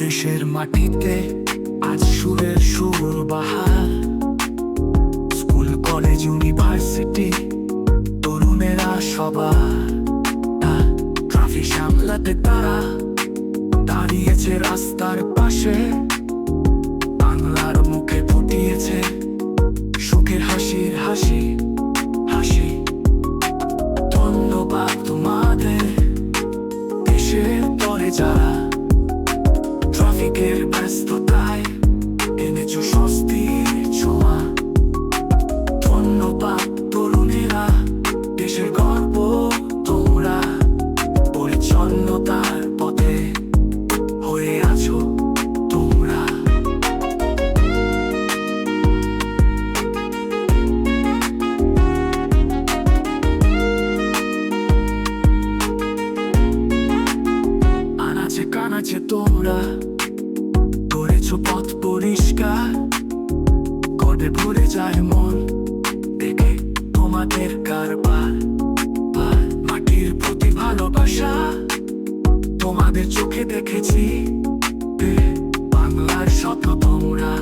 দেশের মাটিতে আজ সুরের সুর বাহার। স্কুল কলেজ ইউনিভার্সিটি তরুণেরা সবার ট্রাফিক সামলাতে তারা দাঁড়িয়েছে রাস্তার পাশে। বাংলার মুখে ফুটিয়েছে সুখের হাসির হাসি হাসি। ধন্যবাদ তোমাদের দেশের তরে যারা ট্রাফিকের ব্যস্ততায় এনেছো স্বস্তির ছোঁয়া। ধন্যবাদ তরুণেরা দেশের গর্ব তোমরা, পরিচ্ছন্নতার পথে হয়ে আছো তোমরা। আনাচে কানাচে তোমরা করেছো পথ পরিষ্কার, করে ভরে যায় মন দেখে তোমাদের কারবার। মাটির প্রতি ভালোবাসা তোমাদের চোখে দেখেছি, বাংলার স্বপ্ন তোমরা।